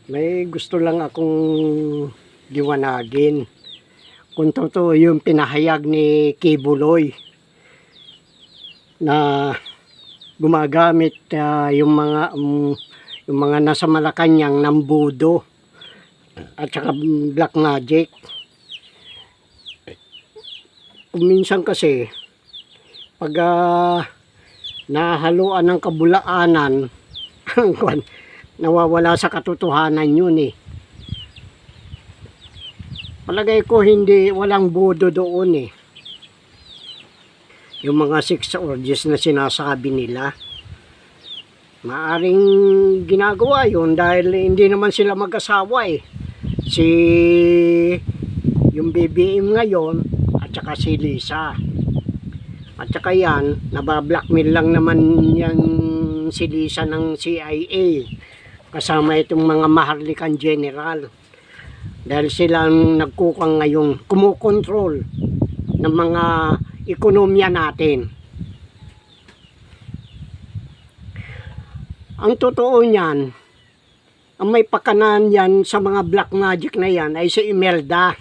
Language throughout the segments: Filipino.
May gusto lang akong liwanagin. Kung totoo yung pinahayag ni Kibuloy na gumagamit yung mga nasa Malacanang ng budo at saka black magic. Kung minsan kasi pag nahaluan ng kabulaanan nawawala sa katotohanan yun eh. Palagay ko walang budo doon eh. Yung mga sex orgies na sinasabi nila. Maaring ginagawa yun dahil hindi naman sila mag-asawa eh. Yung BBM ngayon at saka si Lisa. At saka yan, nabablackmail lang naman yan si Lisa ng CIA. Kasama itong mga maharlikang general. Dahil sila ang nagkukang ngayon kumukontrol ng mga ekonomiya natin. Ang totoo niyan, ang may pakanan yan sa mga black magic na yan ay si Imelda.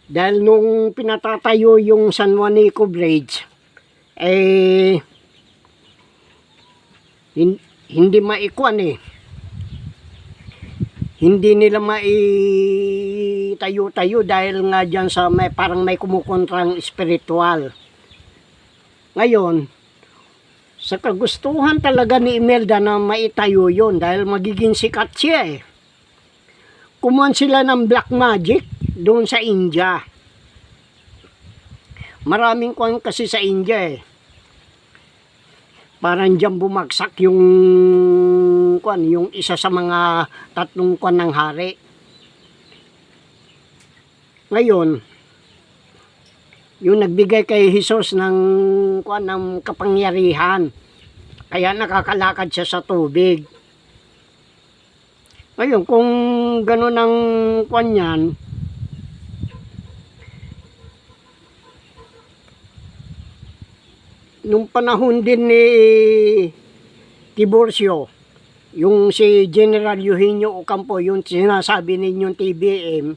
Dahil nung pinatatayo yung San Juanico Bridge, hindi maikuan eh. Hindi nila maitayo-tayo dahil nga dyan sa parang may kumukontrang spiritual. Ngayon, sa kagustuhan talaga ni Imelda na maitayo yon dahil magiging sikat siya eh. Kumuhan sila ng black magic doon sa India. Maraming kuwan kasi sa India eh. Parang dyan bumagsak yung isa sa mga tatlong kwan ng hari. Ngayon, yung nagbigay kay Jesus ng kapangyarihan, kaya nakakalakad siya sa tubig. Ngayon, kung gano'n ang kwan yan, nung panahon din ni Tiburcio, yung si General Eugenio Ocampo, yung sinasabi ninyong TBM,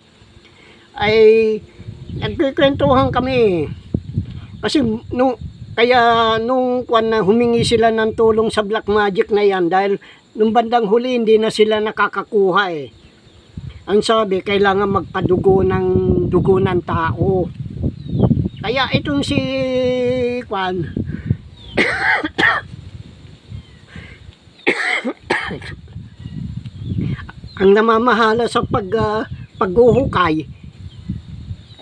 ay nagkikwentuhan kami. Kasi nung kwan na humingi sila ng tulong sa black magic na yan dahil nung bandang huli hindi na sila nakakakuha eh. Ang sabi, kailangan magpadugo ng dugo ng tao. Kaya itong si kwan ang namamahala sa paghuhukay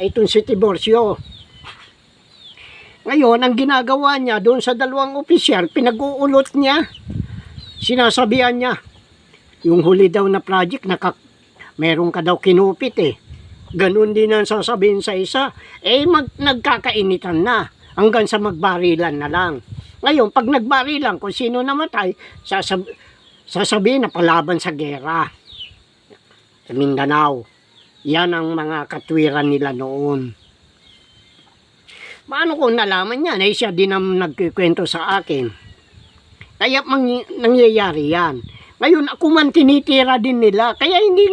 ay itong si Tiburcio. Ngayon, ang ginagawa niya doon sa dalawang opisyal, pinag-uulot niya. Sinasabihan niya, yung huli daw na project, meron ka daw kinupit eh. Ganun din ang sasabihin sa isa. Nagkakainitan na hanggang sa magbarilan na lang. Ngayon, pag nagbarilan, kung sino namatay, sasabihin na palaban sa gera. Sa Mindanao. Yan ang mga katwiran nila noon. Paano ko nalaman yan? Siya din ang nagkikwento sa akin. Kaya nangyayari yan. Ngayon, ako man tinitira din nila. Kaya hindi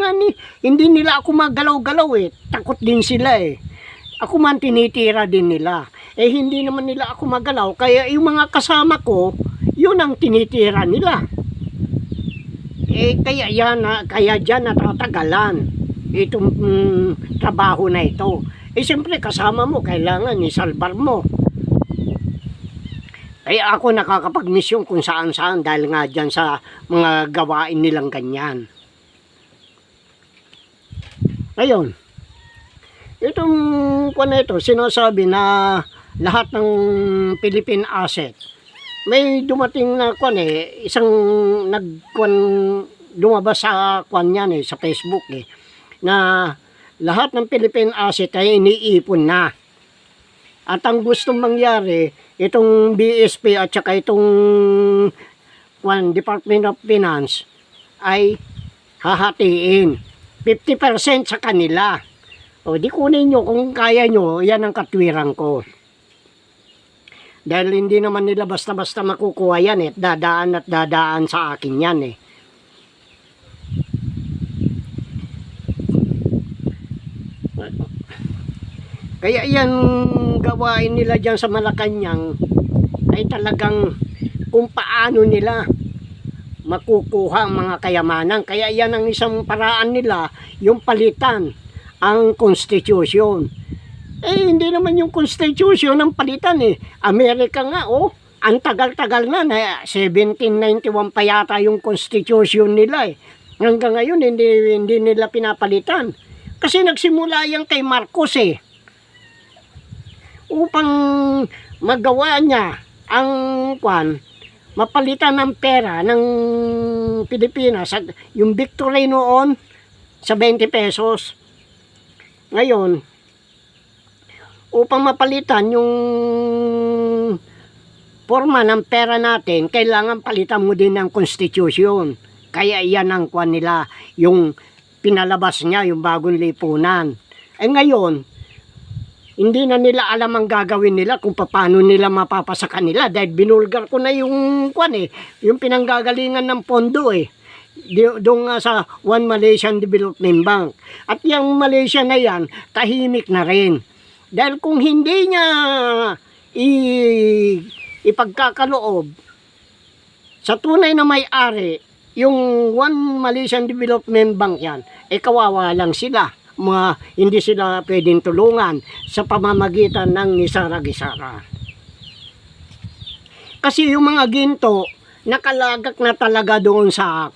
nila ako magalaw-galaw eh. Takot din sila eh. Ako man tinitira din nila. Hindi naman nila ako magalaw. Kaya yung mga kasama ko, yun ang tinitira nila. Kaya dyan natatagalan itong trabaho na ito. Siyempre kasama mo, kailangan isalbar mo. Kaya ako nakakapag-misyon kung saan-saan dahil nga dyan sa mga gawain nilang ganyan. Ngayon, itong sinasabi na lahat ng Philippine asset, may dumating na isang lumabas sa yan sa Facebook na lahat ng Philippine asset ay iniipon na. At ang gustong mangyari, itong BSP at saka itong Department of Finance ay hahatiin 50% sa kanila. O di kunin nyo kung kaya nyo, yan ang katwiran ko. Dahil hindi naman nila basta-basta makukuha yan dadaan sa akin yan eh. Kaya yan gawain nila dyan sa Malacanang ay talagang kung paano nila makukuha ang mga kayamanan. Kaya yan ang isang paraan nila, yung palitan ang Constitution. Eh, hindi naman yung Constitution ang palitan eh. Amerika nga, oh, ang tagal-tagal na 1791 pa yata yung Constitution nila eh. Hanggang ngayon, hindi nila pinapalitan. Kasi nagsimula yan kay Marcos eh. Upang magawa niya ang mapalitan ng pera ng Pilipinas, yung victory noon sa 20 pesos. Ngayon, upang mapalitan yung forma ng pera natin, kailangan palitan mo din ng Constitution. Kaya iyan ang nila, yung pinalabas niya, yung bagong lipunan. Eh ngayon, hindi na nila alam ang gagawin nila kung paano nila mapapasa kanila dahil binulgar ko na yung yung pinanggagalingan ng pondo eh. Doon nga sa One Malaysian Development Bank. At yung Malaysia na yan, tahimik na rin. Dahil kung hindi niya ipagkakaloob sa tunay na may-ari, yung One Malaysian Development Bank yan, eh kawawa lang sila. Hindi sila pwedeng tulungan sa pamamagitan ng Gisara-Gisara. Kasi yung mga ginto, nakalagak na talaga doon sa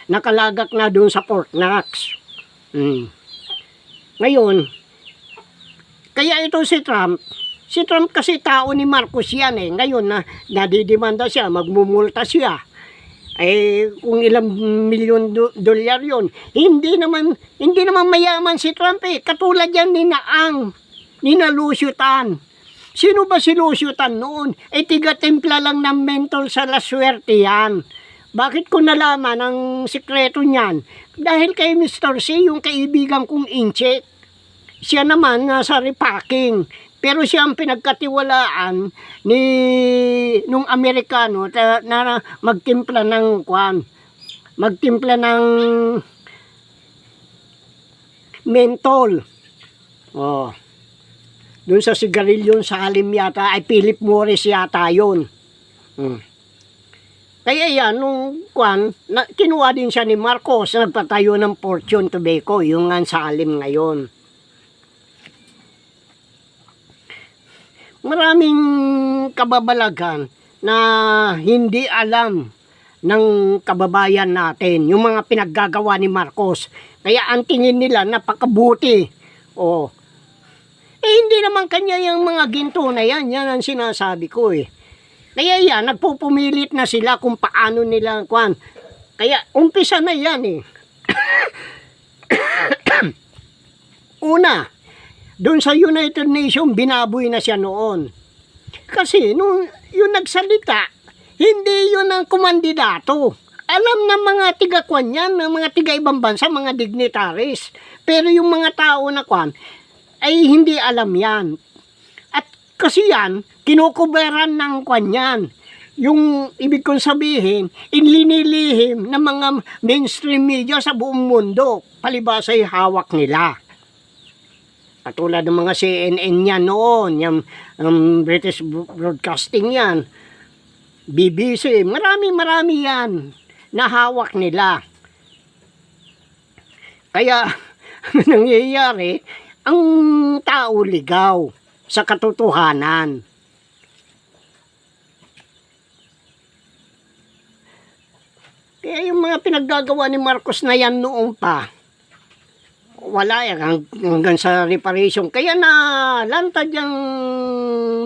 nakalagak na doon sa Fort Knox. Ngayon, kaya ito si Trump kasi tao ni Marcos yan eh. Ngayon na nadidimanda siya, magmumulta siya. Eh kung ilang milyon dolyar yon, hindi naman mayaman si Trump eh. Katulad yan ni Lucio Tan. Sino ba si Lucio Tan noon? Eh tiga-timpla lang ng mentol sa La Suerte yan. Bakit ko nalaman ang sikreto niyan? Dahil kay Mr. C, yung kaibigan kong Inche, siya naman nasa repacking. Pero siya ang pinagkatiwalaan nung Amerikano na magtimpla ng mentol. Oh. Doon sa sigarilyon sa Halim yata, ay Philip Morris yata yun. Kaya yan, nung kinuha din siya ni Marcos, nagpatayo ng Fortune Tobacco, yung nga sa Halim ngayon. Maraming kababalagan na hindi alam ng kababayan natin, yung mga pinaggagawa ni Marcos. Kaya ang tingin nila napakabuti. Oh. Eh hindi naman kanya yung mga ginto na yan. Yan ang sinasabi ko eh. Kaya yan, nagpupumilit na sila kung paano nila Kaya umpisa na yan eh. Una, doon sa United Nations, binaboy na siya noon. Kasi nung yung nagsalita, hindi yun ang kumandidato. Alam ng mga tiga-kwan yan, ng mga tiga-ibang bansa, mga dignitaries. Pero yung mga tao na ay hindi alam yan. At kasi yan, kinukuberan ng yan. Yung ibig kong sabihin, inlinilihim ng mga mainstream media sa buong mundo. Palibasa'y hawak nila. Katulad ng mga CNN yan noon, yung British Broadcasting yan, BBC, marami yan na hawak nila. Kaya, nangyayari, ang tao ligaw sa katotohanan. Kaya yung mga pinaggagawa ni Marcos na yan noon pa, wala yan hanggang sa reparation. Kaya na lantad yung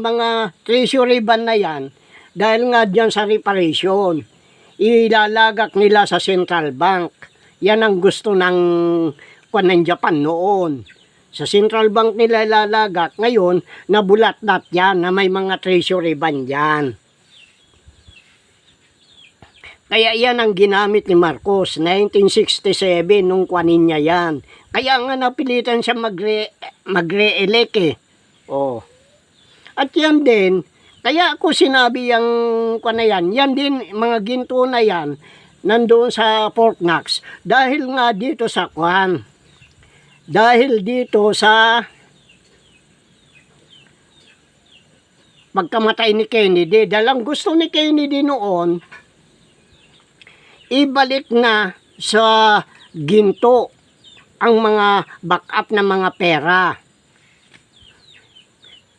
mga treasury bond na yan dahil nga dyan sa reparation. Ilalagak nila sa central bank. Yan ang gusto ng Japan noon. Sa central bank nila ilalagak. Ngayon, nabulat-lat yan na may mga treasury bond yan. Kaya yan ang ginamit ni Marcos, 1967, nung kuwanin niya yan. Kaya nga napilitan siya magre-elect eh. Oh. At yan din, kaya ako sinabi yung yan din, mga ginto na yan, nandoon sa Fort Knox. Dahil nga dito sa dahil dito sa pagkamatay ni Kennedy, dalang gusto ni Kennedy noon, ibalik na sa ginto ang mga backup na mga pera.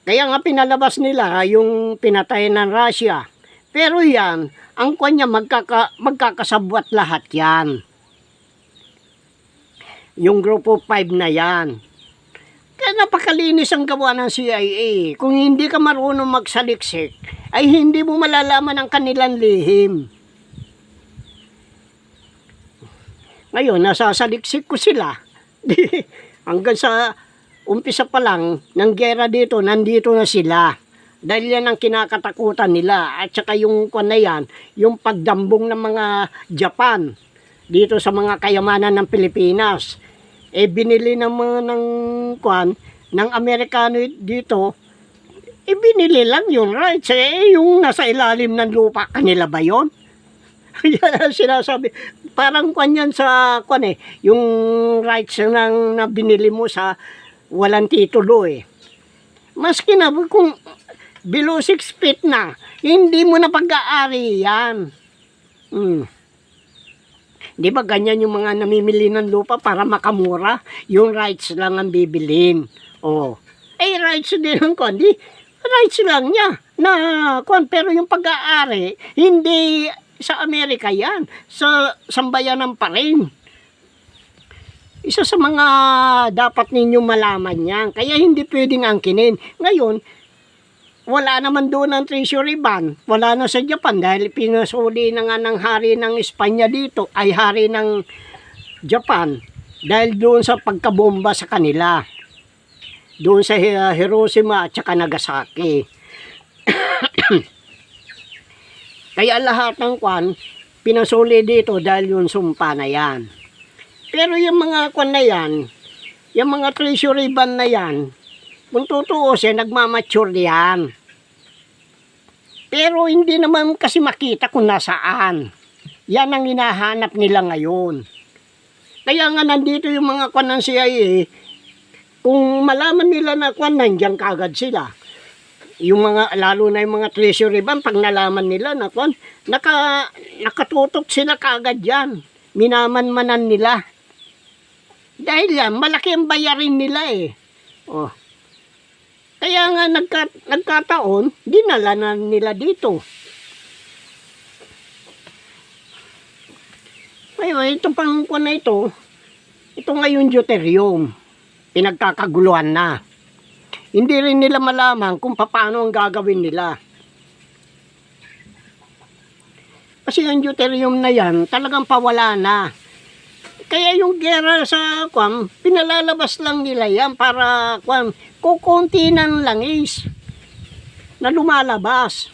Kaya nga pinalabas nila yung pinatay ng Russia. Pero yan, ang kanya magkakasabwat lahat yan. Yung Grupo 5 na yan. Kaya napakalinis ang gawa ng CIA. Kung hindi ka marunong magsaliksik, ay hindi mo malalaman ang kanilang lihim. Ngayon, nasasaliksik ko sila. Hanggang sa umpisa pa lang ng gera dito, nandito na sila. Dahil yan ang kinakatakutan nila. At saka yung kwan na yan, yung pagdambong ng mga Japan dito sa mga kayamanan ng Pilipinas. Eh binili naman ng kwan, ng Amerikano dito, eh binili lang yung rights. Eh yung nasa ilalim ng lupa, kanila ba yun? Yan ang sinasabi. Parang kwan yan sa kwan eh, yung rights na binili mo sa walang titulo eh. Maski na kung below 6 feet na, hindi mo na pag-aari yan. Di ba ganyan yung mga namimili ng lupa para makamura? Yung rights lang ang bibilin. Oh. Eh, rights din ang kwan. Rights lang niya. Na kwan, pero yung pag-aari, hindi sa Amerika yan. Sa sambayanan pa rin. Isa sa mga dapat ninyong malaman yan. Kaya hindi pwedeng angkinin. Ngayon, wala naman doon ang treasury ban. Wala na sa Japan dahil pinasuli na nga ng hari ng Espanya dito, ay hari ng Japan. Dahil doon sa pagkabomba sa kanila. Doon sa Hiroshima at saka Nagasaki. Kaya lahat ng kwan, pinasuli dito dahil yung sumpa na yan. Pero yung mga kwan na yan, yung mga treasury ban na yan, kung tutuusin, nagmamature yan. Pero hindi naman kasi makita kung nasaan. Yan ang hinahanap nila ngayon. Kaya nga nandito yung mga kwan ng CIA, kung malaman nila na kwan, nandiyan kagad sila. Yung mga, lalo na yung mga treasury ban, pag nalaman nila na kwan, nakatutok sila kagad yan. Minamanmanan nila. Dahil yan, malaki ang bayarin nila eh. Oh. Kaya nga nagkataon, dinala na nila dito. Ngayon, ito pang kuwan na ito ngayon deuterium. Pinagkakaguluhan na. Hindi rin nila malaman kung paano ang gagawin nila. Kasi ang deuterium na yan, talagang pawala na. Kaya yung gera sa kwan, pinalalabas lang nila yan para kwan, kukunti ng langis na lumalabas.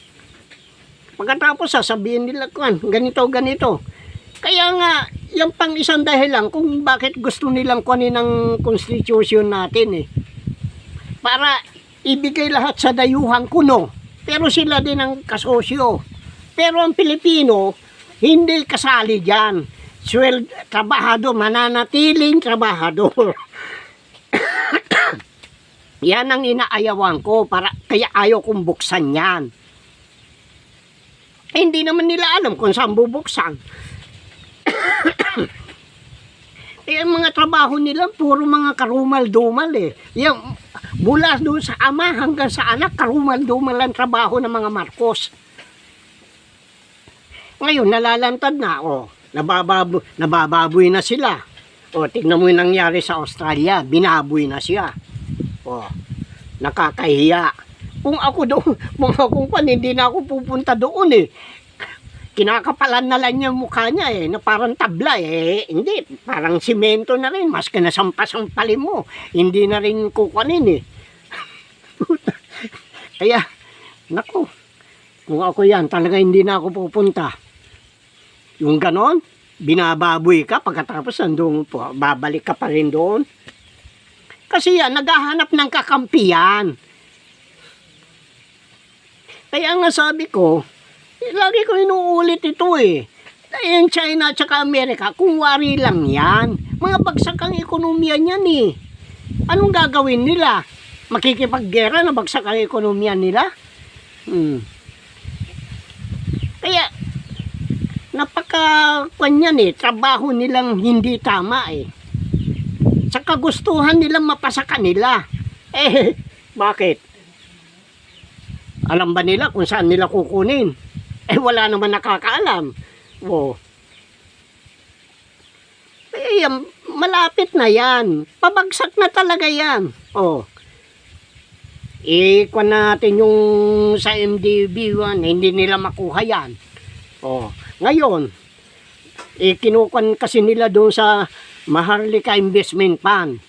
Pagkatapos sasabihin nila kwan, ganito, ganito. Kaya nga, yan pang isang dahilan kung bakit gusto nilang kunin ng constitution natin eh. Para ibigay lahat sa dayuhang kuno. Pero sila din ang kasosyo. Pero ang Pilipino, hindi kasali dyan. Trabahador, mananatiling trabahador. Yan ang inaayawan ko, kaya ayaw kong buksan yan. Hindi naman nila alam kung saan bubuksan. Yung mga trabaho nila, puro mga karumal-dumal eh. Yung, mula doon sa ama hanggang sa anak, karumal-dumal ang trabaho ng mga Marcos. Ngayon, nalalantad na, nabababoy na sila. Tignan mo yung nangyari sa Australia, binaboy na siya. Nakakahiya. Kung ako hindi na ako pupunta doon eh. Kinakapalan na lang yung mukha niya eh, na parang tabla eh. Hindi, parang simento na rin, mas kinasampas-sampalin mo. Hindi na rin kukunin eh. Kaya, naku, kung ako yan, talaga hindi na ako pupunta. Yung ganon, binababoy ka, pagkatapos nandun po, babalik ka pa rin doon. Kasi yan, naghahanap ng kakampiyan. Kaya nga sabi ko, lagi ko inuulit ito eh. Yung China at saka Amerika, kung wari lang yan. Mga bagsak ang ekonomiya niyan eh. Anong gagawin nila? Makikipaggera na bagsak ang ekonomiya nila? Kaya, kanyan trabaho nilang hindi tama sa kagustuhan nilang mapasa kanila. Bakit? Alam ba nila kung saan nila kukunin? Wala naman nakakaalam. Malapit na yan. Pabagsak na talaga yan. Ikuan natin yung sa MDB1, hindi nila makuha yan. Ngayon, kinukuan kasi nila doon sa Maharlika Investment Fund.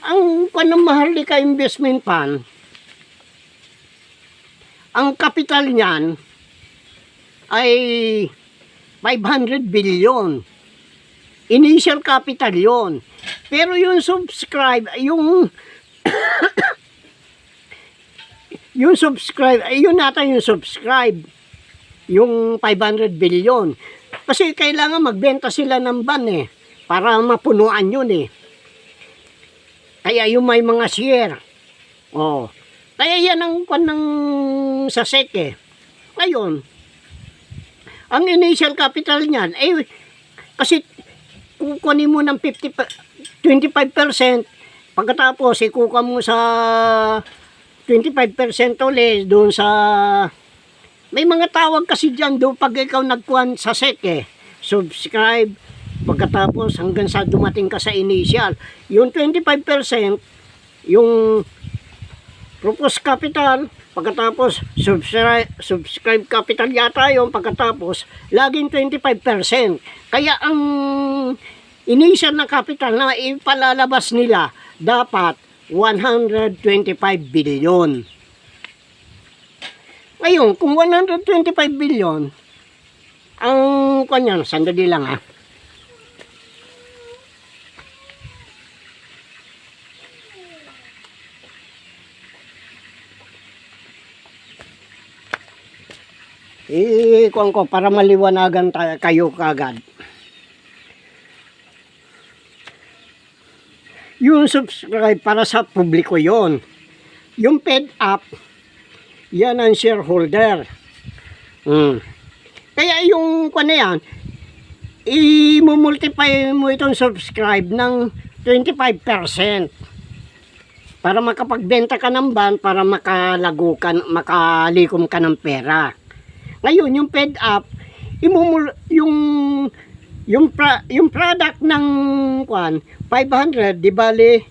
Ang ng Maharlika Investment Fund, ang kapital niyan ay 500 billion. Initial capital yon. Pero yung subscribe, yung subscribe, yun nata yung subscribe, yung 500 billion. Kasi kailangan magbenta sila ng ban para mapunuan yun Kaya yung may mga share. Kaya yan ang sa SEC Ngayon, ang initial capital niyan, kasi kukunin mo ng 25%, pagkatapos ikuha mo sa 25% ulit doon sa may mga tawag kasi dyan doon pag ikaw nagkuhan sa SEC subscribe, pagkatapos hanggang sa dumating ka sa initial, yung 25% yung proposed capital, pagkatapos subscribe capital yata yung pagkatapos laging 25%. Kaya ang initial na capital na ipalalabas nila dapat 125 billion. Ngayon, kung 125 billion, ang kanyan, sandali lang kuwan ko para maliwanagan kayo kagad. Yung subscribe para sa publiko yon. Yung paid up, yan ang shareholder. Kaya yung kung na yan, i-multiply mo itong subscribe ng 25% para makapagbenta ka ng ban, para makalikom ka ng pera. Ngayon, yung paid up, yung product ng 500, di bali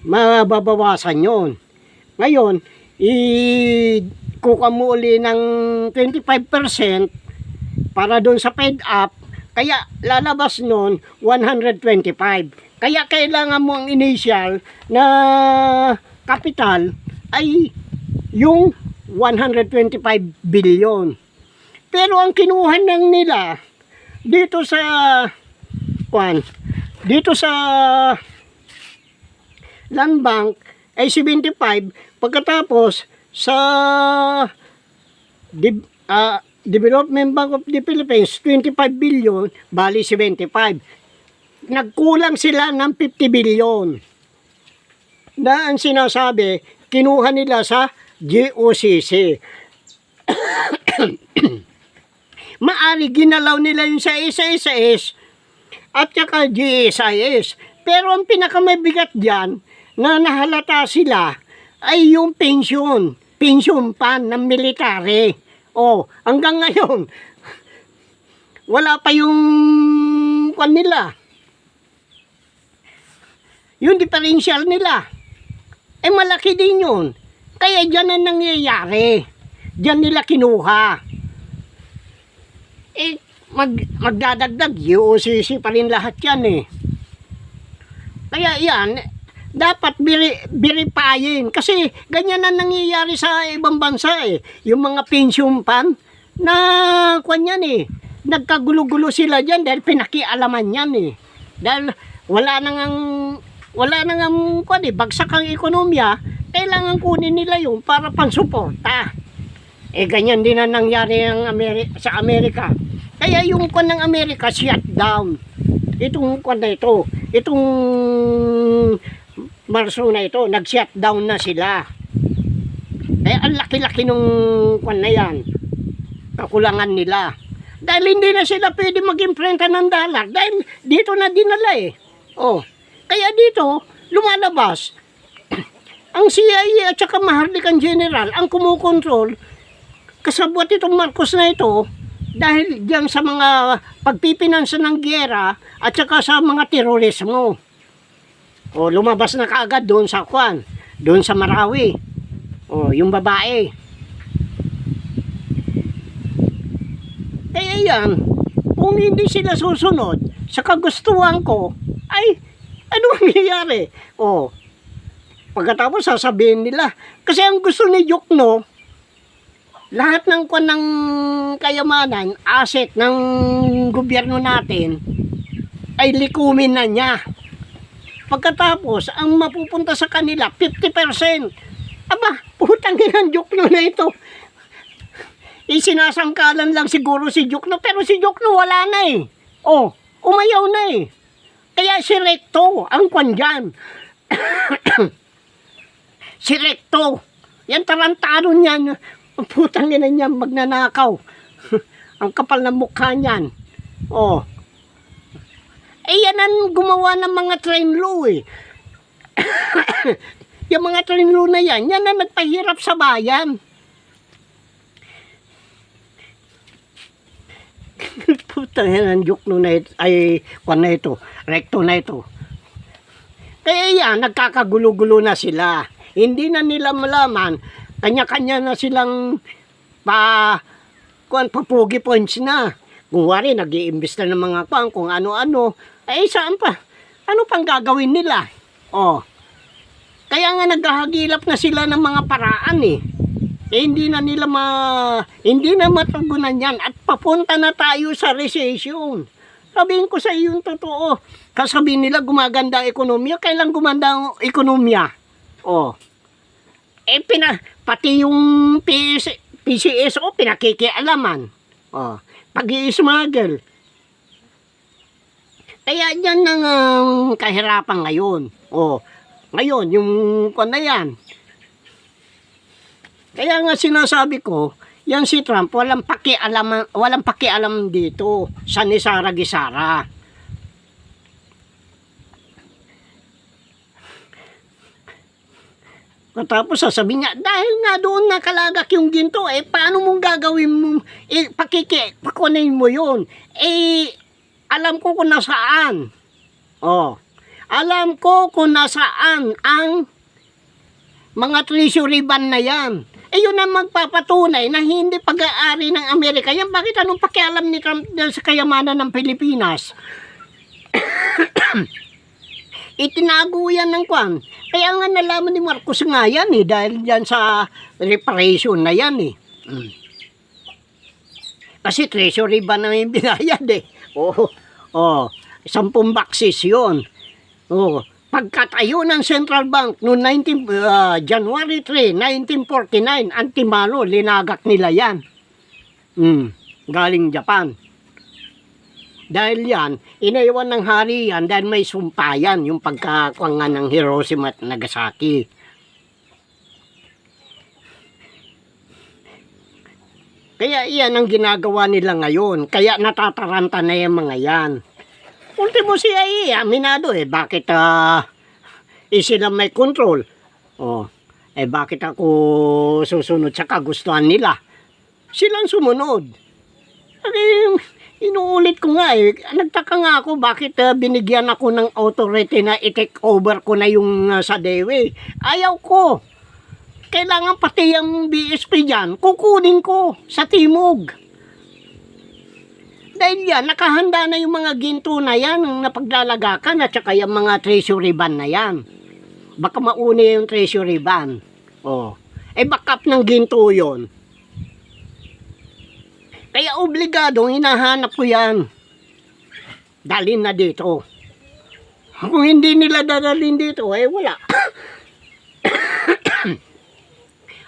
mababawasan yon. Ngayon, kuha mo uli ng 25% para doon sa paid up, kaya lalabas nun 125. Kaya kailangan mo ang initial na capital ay yung 125 billion. Pero ang kinuha ng nila dito sa Land Bank ay 75, pagkatapos sa Development Bank of the Philippines 25 billion, bali 75. Nagkulang sila ng 50 billion. Na ang sinasabi, kinuha nila sa GOCC. Maari ginalaw nila yung sa SSS at saka GSIS. Pero ang pinakamabigat dyan na nahalata sila ay yung pension pan ng military. Hanggang ngayon wala pa yung nila, yung differential nila. Malaki din yun. Kaya dyan ang nangyayari. Dyan nila kinuha. Magdadagdag, UOCC pa rin lahat yan Kaya yan, dapat verifiyin. Kasi ganyan ang nangyayari sa ibang bansa Yung mga pension fund na nagkagulo-gulo sila dyan dahil pinakialaman yan Dahil wala nang bagsak ang ekonomiya, kailangan kunin nila yung para pansuporta. Ganyan din ang nangyari sa Amerika. Kaya yung ng Amerika shut down. Itong Marso na ito, nag-shut down na sila. Eh, ang laki-laki nung kwan na yan. Kakulangan nila. Dahil hindi na sila pwede mag-imprenta ng dollar. Dahil dito na dinala eh. Oh. Kaya dito, lumalabas. Ang CIA at saka Maharlikan General ang kumukontrol kasabwat itong Marcos na ito dahil diyan sa mga pagpipinansa ng giyera at saka sa mga terorismo. O lumabas na kaagad doon sa kwan, doon sa Marawi. O yung babae. Kaya yan, kung hindi sila susunod sa kagustuhan ko, ay ano mangyayari? O pagkatapos sasabihin nila, kasi ang gusto ni Jokno, lahat ng kwan ng kayamanan, asset ng gobyerno natin, ay likumin na niya. Pagkatapos, ang mapupunta sa kanila, 50%. Aba, putang inang Jokno na ito. Isinasangkalan lang siguro si Jokno, pero si Jokno wala na eh. Oh, umayaw na eh. Kaya si Recto, ang kwan dyan. Si Recto, yan tarantado niyan. Ang putang ina niya magnanakaw. Ang kapal ng mukha niyan. Oh. Eh yan ang gumawa ng mga train law eh. Yung mga train law na yan, yan ang nagpahirap sa bayan. Putang ina ng Jokno na ito, ay kwan na ito, Recto na ito. Kaya yan, nagkakagulo-gulo na sila. Hindi na nila malaman, kanya-kanya na silang papugi points na. Kung wari, nag-i-imbest na ng mga kung ano-ano. Eh, saan pa? Ano pang gagawin nila? Oh. Kaya nga naghahagilap na sila ng mga paraan eh. Eh, hindi na matugunan yan at papunta na tayo sa recession. Sabihin ko sa iyo yung totoo. Kasabihin nila gumaganda ang ekonomiya. Kailan gumanda ang ekonomiya? Oh. Eh, pati yung PCSO, pinakikialaman. Oh. Pag-i-smuggle. Kaya yan ang kahirapan ngayon. Oh. Ngayon, yung kung na yan. Kaya nga sinasabi ko, yan si Trump, walang pakialam dito sa ni Sara Gisara. Tapos sasabihin niya, dahil nga doon nakalagak yung ginto, eh paano mong gagawin mo, pakunin mo yun? Eh, alam ko kung nasaan. Oh, alam ko kung nasaan ang mga treasury bond na yan. Eh yun ang magpapatunay na hindi pag-aari ng Amerika. Yan, bakit anong pakialam ni Trump sa kayamanan ng Pilipinas? Itinago yan ng kwan. Kaya nga nalaman ni Marcos nga yan eh, dahil dyan sa reparation na yan eh. Kasi treasury ba na yung binayad eh. Oh, 10 boxes yun. Oh, pagkatayo ng Central Bank noong January 3, 1949, Antimano, linagak nila yan. Galing Japan. Dahil yan, inaiwan ng hari yan dahil may sumpayan yung pagkakwangan ng Hiroshima at Nagasaki. Kaya iyan ang ginagawa nila ngayon. Kaya natataranta na yung mga yan. Ultimo CIA, aminado eh. Bakit sila may control? Oh, eh bakit ako susunod sa kagustuhan nila? Silang sumunod. Inuulit ko nga eh, nagtaka nga ako bakit binigyan ako ng authority na i-take over ko na yung sa Dewe. Ayaw ko. Kailangan pati yung BSP dyan, kukunin ko sa Timog. Dahil yan, nakahanda na yung mga ginto na yan, ang napaglalagakan at saka yung mga treasury bond na yan. Baka mauni yung treasury bond. Oh. Eh backup ng ginto yon. Kaya obligado, hinahanap ko yan. Dalhin na dito. Kung hindi nila dadalhin dito, eh wala.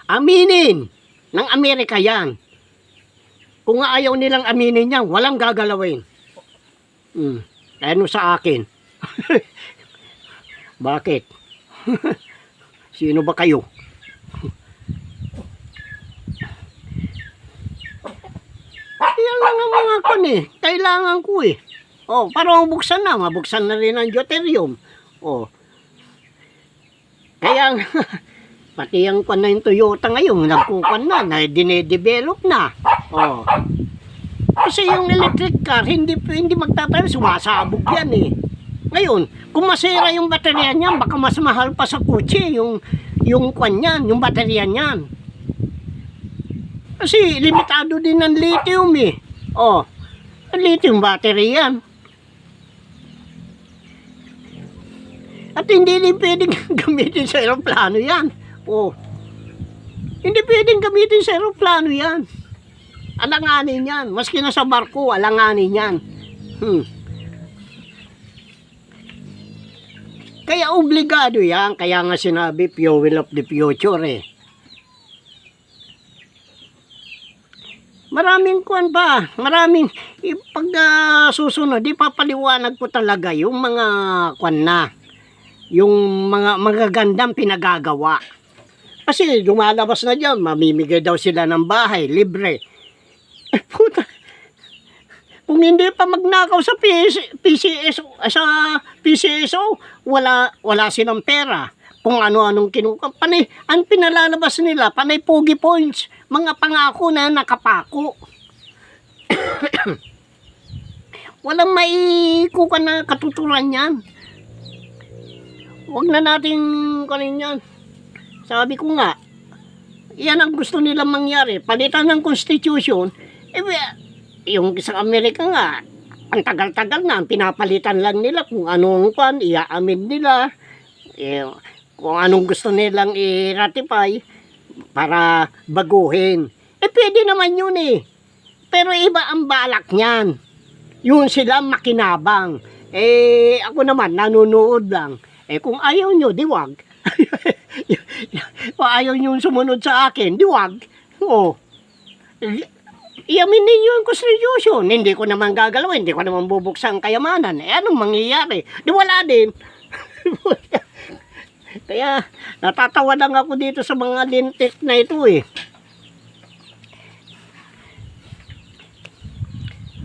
Aminin ng Amerika yan. Kung ayaw nilang aminin yan, walang gagalawin. Ano sa akin? Bakit? Sino ba kayo? mga kon eh. Kailangan ko eh. Oh, para mabuksan na. Mabuksan na rin ang deuterium. Oh. Kaya, pati yung kon na yung Toyota ngayon, nagkukan na dinedevelop na. Oh. Kasi yung electric car, hindi magtatayo, sumasabog yan eh. Ngayon, kung masira yung baterya niyan, baka mas mahal pa sa kotse yung kwan yan, yung baterya niyan. Kasi limitado din ng lithium eh. Oh, lithium battery yan. At hindi din pwedeng gamitin sa aeroplano yan. Oh, hindi pwedeng gamitin sa aeroplano yan. Alanganin yan. Maski na sa barko, alanganin yan. Kaya obligado yan. Kaya nga sinabi, fuel of the future eh. Maraming kuwan pa, maraming pag susunod, ipapaliwanag ko talaga yung mga kuwan na, yung mga magagandang pinagagawa. Kasi lumalabas na dyan, mamimigay daw sila ng bahay, libre. Puta, kung hindi pa magnakaw sa PCSO, wala silang pera. Kung ano-anong kinuha. Panay, ang pinalalabas nila, panay pogi points, mga pangako na nakapako. Walang maikuha na katuturan yan. Huwag na natin kanin yan. Sabi ko nga, yan ang gusto nilang mangyari. Palitan ng constitution, yung sa Amerika nga, ang tagal-tagal na, pinapalitan lang nila kung anong pan, iaamin nila. Kung anong gusto nilang i-ratify para baguhin. Pwede naman yun eh. Pero iba ang balak niyan. Yun sila makinabang. Ako naman, nanonood lang. Kung ayaw nyo, di wag. Kung ayaw nyo sumunod sa akin, di wag. Oh. Iamin ninyo ang constitution. Hindi ko naman gagalawin. Hindi ko naman bubuksan kayamanan. Anong mangyayari? Di wala din. Kaya natatawa lang ako dito sa mga lintik na ito eh.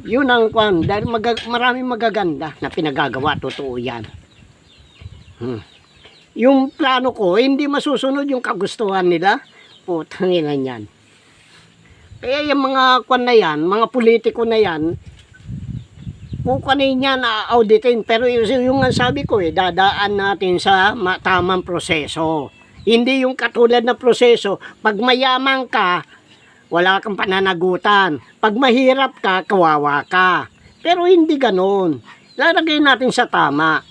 Yun ang kwan. Dahil maraming magaganda na pinagagawa. Totoo yan. Yung plano ko, hindi masusunod yung kagustuhan nila. Putang ina yan. Kaya yung mga kwan na yan, mga politiko na yan, kukunin niya na auditin, pero yung sabi ko dadaan natin sa tamang proseso. Hindi yung katulad na proseso, pag mayaman ka, wala kang pananagutan. Pag mahirap ka, kawawa ka. Pero hindi ganon. Lalagay natin sa tama.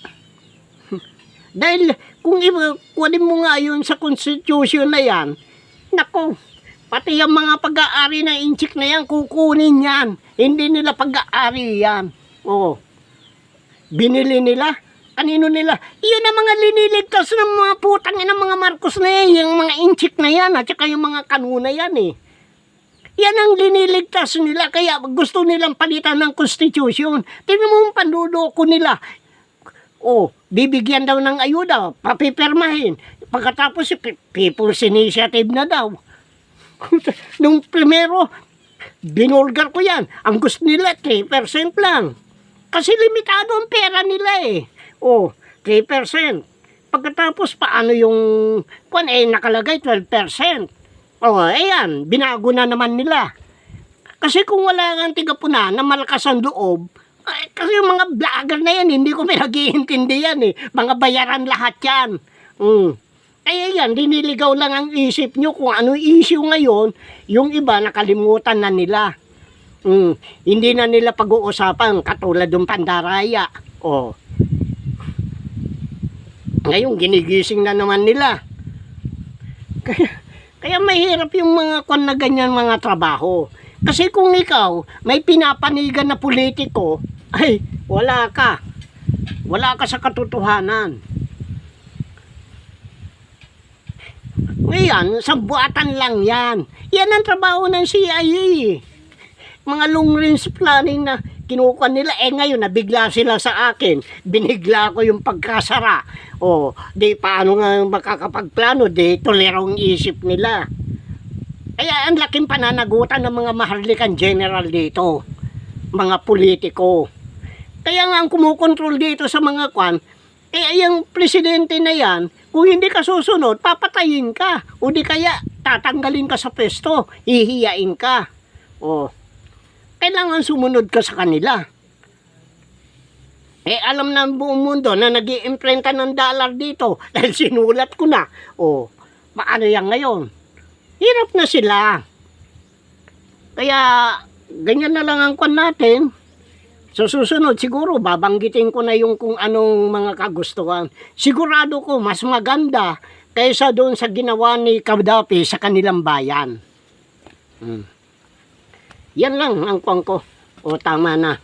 Dahil kung kunin mo nga yun sa constitution na yan, nako, pati yung mga pag-aari ng inchik na yan, kukunin yan. Hindi nila pag-aari yan. Oh, binili nila. Kanino nila? Iyon ang mga liniligtas ng mga putang ng mga Marcos na yan, yung mga inchik na yan, at saka yung mga kanuna yan eh. Yan ang liniligtas nila, kaya gusto nilang palitan ng constitution. Tingnan mo ang panluloko nila. Oh, bibigyan daw ng ayuda, papipirmahin. Pagkatapos, people's initiative na daw. Nung primero, binulgar ko yan. Ang gusto nila, 3% lang. Kasi limitado ang pera nila eh. Oh, 3%. Pagkatapos, paano yung nakalagay 12%. Oh, ayan, binago na naman nila. Kasi kung wala kang tigapuna na malakas ang loob, kasi yung mga vlogger na yan, hindi ko pinag-iintindi yan eh. Mga bayaran lahat yan. Kaya yan, diniligaw lang ang isip nyo kung ano issue ngayon, yung iba nakalimutan na nila. Hindi na nila pag-uusapan katulad ng Pandaraya. Oh. Ngayon, ginigising na naman nila. Kaya mahirap yung mga na ganyan mga trabaho. Kasi kung ikaw, may pinapanigan na politiko, ay, wala ka. Wala ka sa katotohanan. Ngayon, sa buatan lang yan. Yan ang trabaho ng CIA. Mga long range planning na kinukuha nila. Ngayon, nabigla sila sa akin. Binigla ko yung pagkasara. Di paano nga makakapagplano? Di tolerong isip nila. Kaya ang laking pananagutan ng mga maharlikang general dito. mga politiko. Kaya nga ang kumukontrol dito sa mga kwan, yung presidente na yan, kung hindi ka susunod, papatayin ka. O di kaya, tatanggalin ka sa pwesto, hihiyain ka. O, kailangan sumunod ka sa kanila. Alam na ang buong mundo na nag-iimprenta ng dollar dito dahil sinulat ko na. O, paano yan ngayon? Hirap na sila. Kaya, ganyan na lang ang kwan natin. So, susunod, siguro, babanggitin ko na yung kung anong mga kagustuhan. Sigurado ko, mas maganda kaysa doon sa ginawa ni Gaddafi sa kanilang bayan. Yan lang ang kwan ko. O, tama na.